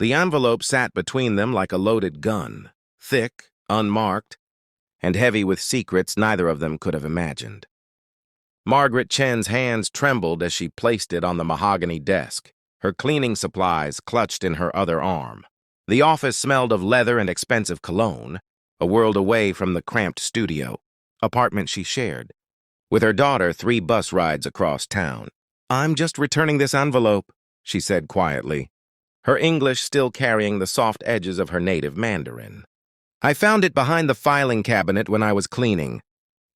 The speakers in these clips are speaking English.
The envelope sat between them like a loaded gun, thick, unmarked, and heavy with secrets neither of them could have imagined. Margaret Chen's hands trembled as she placed it on the mahogany desk, her cleaning supplies clutched in her other arm. The office smelled of leather and expensive cologne, a world away from the cramped apartment she shared. With her daughter, 3 bus rides across town. "I'm just returning this envelope," she said quietly, her English still carrying the soft edges of her native Mandarin. "I found it behind the filing cabinet when I was cleaning."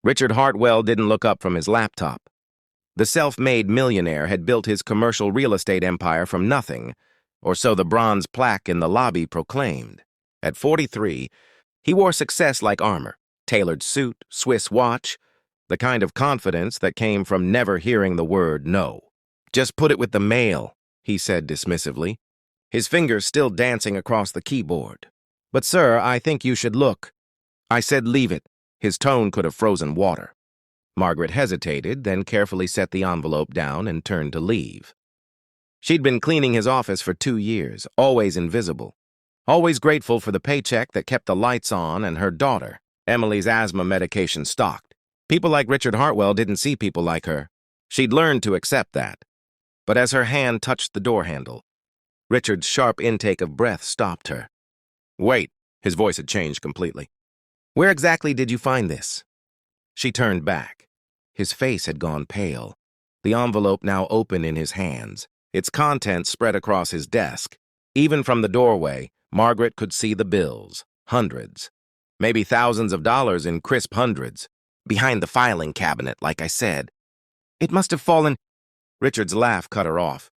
Richard Hartwell didn't look up from his laptop. The self-made millionaire had built his commercial real estate empire from nothing, or so the bronze plaque in the lobby proclaimed. At 43, he wore success like armor, tailored suit, Swiss watch, the kind of confidence that came from never hearing the word no. "Just put it with the mail," he said dismissively, his fingers still dancing across the keyboard. "But sir, I think you should look." "I said leave it." His tone could have frozen water. Margaret hesitated, then carefully set the envelope down and turned to leave. She'd been cleaning his office for 2 years, always invisible, always grateful for the paycheck that kept the lights on and her daughter, Emily's asthma medication stocked. People like Richard Hartwell didn't see people like her. She'd learned to accept that. But as her hand touched the door handle, Richard's sharp intake of breath stopped her. "Wait," his voice had changed completely. "Where exactly did you find this?" She turned back. His face had gone pale, the envelope now open in his hands, its contents spread across his desk. Even from the doorway, Margaret could see the bills, hundreds, maybe thousands of dollars in crisp hundreds. "Behind the filing cabinet, like I said. It must have fallen." Richard's laugh cut her off.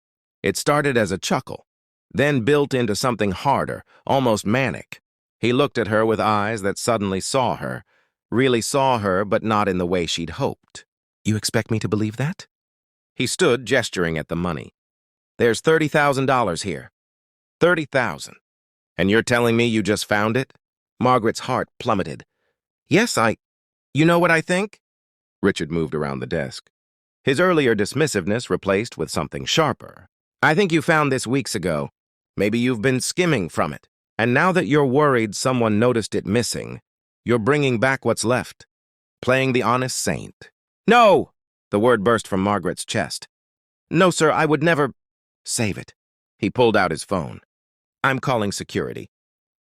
It started as a chuckle, then built into something harder, almost manic. He looked at her with eyes that suddenly saw her, really saw her, but not in the way she'd hoped. "You expect me to believe that?" He stood, gesturing at the money. "There's $30,000 here. 30,000. And you're telling me you just found it?" Margaret's heart plummeted. "Yes, You know what I think?" Richard moved around the desk, his earlier dismissiveness replaced with something sharper. "I think you found this weeks ago. Maybe you've been skimming from it. And now that you're worried someone noticed it missing, you're bringing back what's left. Playing the honest saint." "No!" The word burst from Margaret's chest. "No, sir, I would never—" "Save it." He pulled out his phone. "I'm calling security.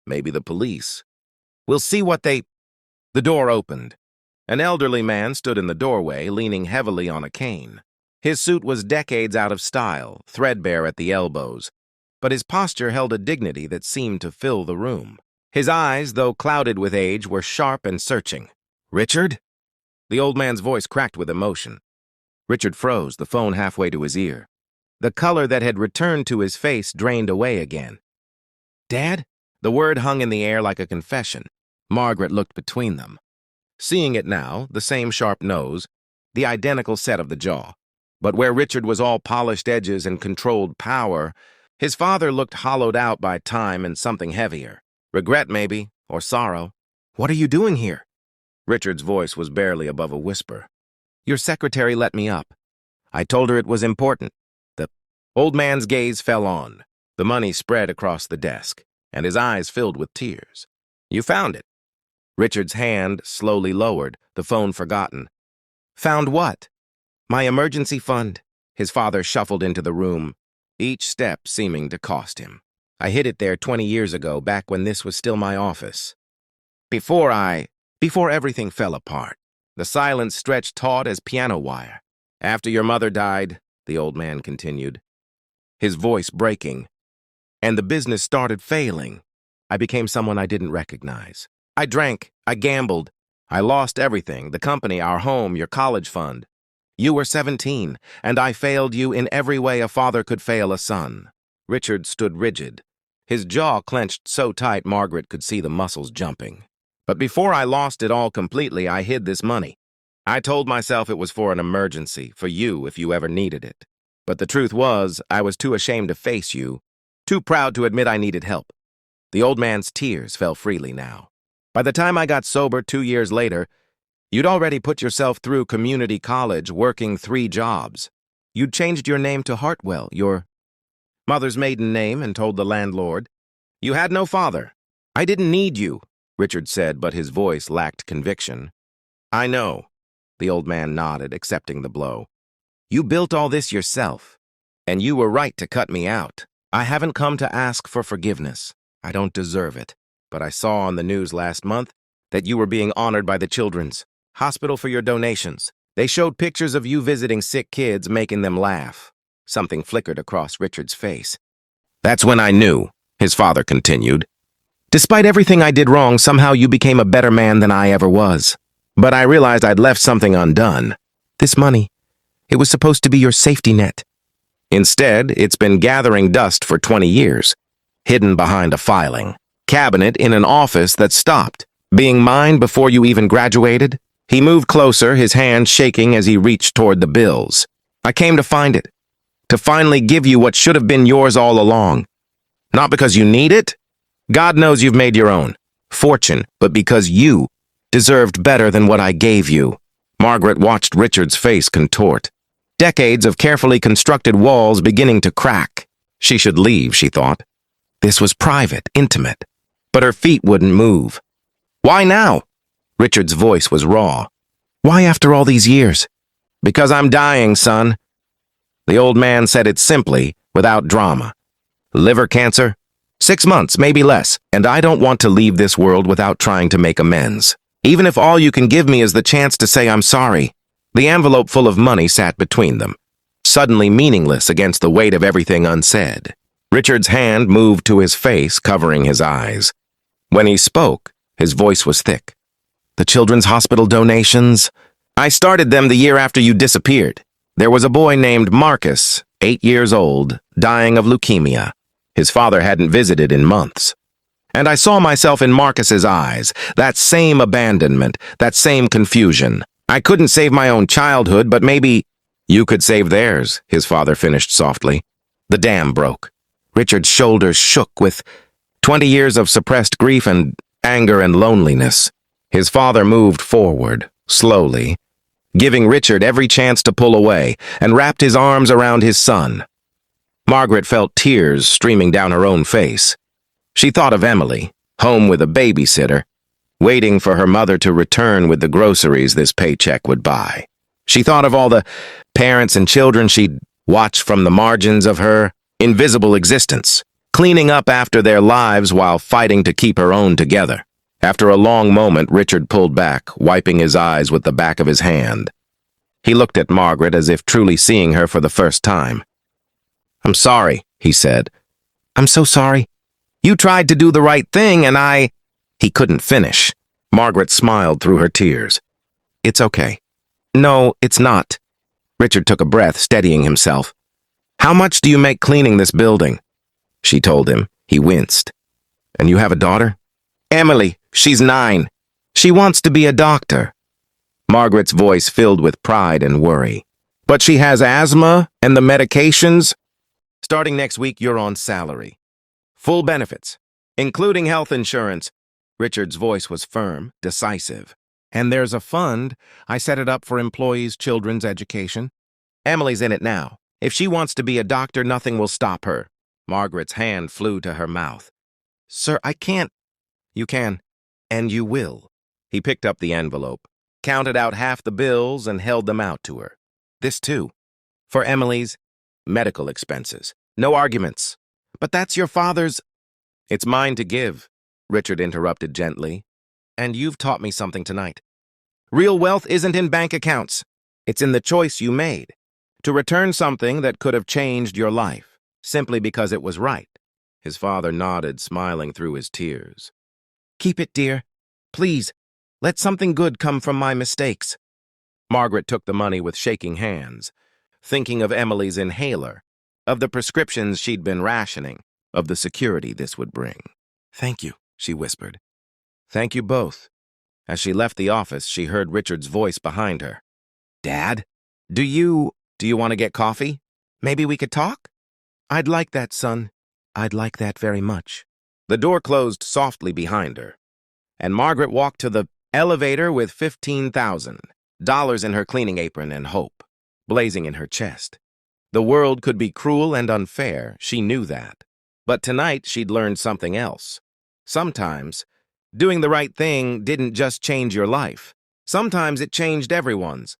Maybe the police. We'll see what they—" The door opened. An elderly man stood in the doorway, leaning heavily on a cane. His suit was decades out of style, threadbare at the elbows, but his posture held a dignity that seemed to fill the room. His eyes, though clouded with age, were sharp and searching. "Richard?" The old man's voice cracked with emotion. Richard froze, the phone halfway to his ear. The color that had returned to his face drained away again. "Dad?" The word hung in the air like a confession. Margaret looked between them. Seeing it now, the same sharp nose, the identical set of the jaw. But where Richard was all polished edges and controlled power, his father looked hollowed out by time and something heavier. Regret, maybe, or sorrow. "What are you doing here?" Richard's voice was barely above a whisper. "Your secretary let me up. I told her it was important." The old man's gaze fell on. The money spread across the desk, and his eyes filled with tears. "You found it." Richard's hand slowly lowered, the phone forgotten. "Found what?" "My emergency fund." His father shuffled into the room, each step seeming to cost him. "I hid it there 20 years ago, back when this was still my office. Before everything fell apart." The silence stretched taut as piano wire. "After your mother died," the old man continued, his voice breaking, "and the business started failing, I became someone I didn't recognize. I drank, I gambled, I lost everything, the company, our home, your college fund. You were 17, and I failed you in every way a father could fail a son." Richard stood rigid, his jaw clenched so tight Margaret could see the muscles jumping. "But before I lost it all completely, I hid this money. I told myself it was for an emergency, for you if you ever needed it. But the truth was, I was too ashamed to face you, too proud to admit I needed help." The old man's tears fell freely now. "By the time I got sober 2 years later, you'd already put yourself through community college, working 3 jobs. You'd changed your name to Hartwell, your mother's maiden name, and told the landlord, You had no father. I didn't need you, Richard said, but his voice lacked conviction. I know. The old man nodded, accepting the blow. You built all this yourself, and you were right to cut me out. I haven't come to ask for forgiveness. I don't deserve it. But I saw on the news last month that you were being honored by the Children's Hospital for your donations. They showed pictures of you visiting sick kids, making them laugh. Something flickered across Richard's face. That's when I knew, his father continued. Despite everything I did wrong, somehow you became a better man than I ever was. But I realized I'd left something undone. This money. It was supposed to be your safety net. Instead, it's been gathering dust for 20 years, hidden behind a filing cabinet in an office that stopped being mine before you even graduated. He moved closer, his hand shaking as he reached toward the bills. I came to find it, to finally give you what should have been yours all along. Not because you need it. God knows you've made your own fortune, but because you deserved better than what I gave you. Margaret watched Richard's face contort. Decades of carefully constructed walls beginning to crack. She should leave, she thought. This was private, intimate. But her feet wouldn't move. Why now? Richard's voice was raw. Why after all these years? Because I'm dying, son. The old man said it simply, without drama. Liver cancer? 6 months, maybe less, and I don't want to leave this world without trying to make amends. Even if all you can give me is the chance to say I'm sorry. The envelope full of money sat between them, suddenly meaningless against the weight of everything unsaid. Richard's hand moved to his face, covering his eyes. When he spoke, his voice was thick. The Children's Hospital donations? I started them the year after you disappeared. There was a boy named Marcus, 8 years old, dying of leukemia. His father hadn't visited in months. And I saw myself in Marcus's eyes, that same abandonment, that same confusion. I couldn't save my own childhood, but maybe you could save theirs, his father finished softly. The dam broke. Richard's shoulders shook with 20 years of suppressed grief and anger and loneliness. His father moved forward, slowly, giving Richard every chance to pull away, and wrapped his arms around his son. Margaret felt tears streaming down her own face. She thought of Emily, home with a babysitter, waiting for her mother to return with the groceries this paycheck would buy. She thought of all the parents and children she'd watched from the margins of her invisible existence, cleaning up after their lives while fighting to keep her own together. After a long moment, Richard pulled back, wiping his eyes with the back of his hand. He looked at Margaret as if truly seeing her for the first time. I'm sorry, he said. I'm so sorry. You tried to do the right thing and I... He couldn't finish. Margaret smiled through her tears. It's okay. No, it's not. Richard took a breath, steadying himself. How much do you make cleaning this building? She told him. He winced. And you have a daughter? Emily, she's 9. She wants to be a doctor. Margaret's voice filled with pride and worry. But she has asthma and the medications. Starting next week, you're on salary. Full benefits, including health insurance. Richard's voice was firm, decisive. And there's a fund. I set it up for employees' children's education. Emily's in it now. If she wants to be a doctor, nothing will stop her. Margaret's hand flew to her mouth. Sir, I can't. You can, and you will. He picked up the envelope, counted out half the bills, and held them out to her. This, too. For Emily's medical expenses. No arguments. But that's your father's... It's mine to give, Richard interrupted gently. And you've taught me something tonight. Real wealth isn't in bank accounts. It's in the choice you made. To return something that could have changed your life, simply because it was right. His father nodded, smiling through his tears. Keep it, dear. Please, let something good come from my mistakes. Margaret took the money with shaking hands, thinking of Emily's inhaler, of the prescriptions she'd been rationing, of the security this would bring. Thank you, she whispered. Thank you both. As she left the office, she heard Richard's voice behind her. Dad, do you want to get coffee? Maybe we could talk? I'd like that, son. I'd like that very much. The door closed softly behind her, and Margaret walked to the elevator with $15,000 in her cleaning apron and hope blazing in her chest. The world could be cruel and unfair, she knew that. But tonight she'd learned something else. Sometimes, doing the right thing didn't just change your life. Sometimes it changed everyone's.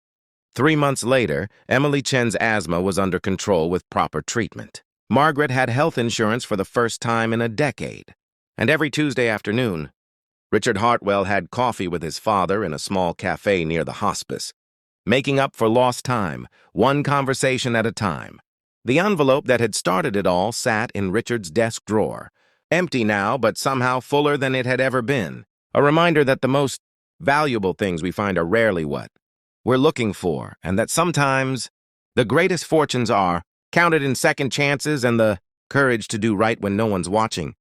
3 months later, Emily Chen's asthma was under control with proper treatment. Margaret had health insurance for the first time in a decade. And every Tuesday afternoon, Richard Hartwell had coffee with his father in a small cafe near the hospice, making up for lost time, one conversation at a time. The envelope that had started it all sat in Richard's desk drawer, empty now but somehow fuller than it had ever been. A reminder that the most valuable things we find are rarely what we're looking for, and that sometimes the greatest fortunes are counted in second chances and the courage to do right when no one's watching.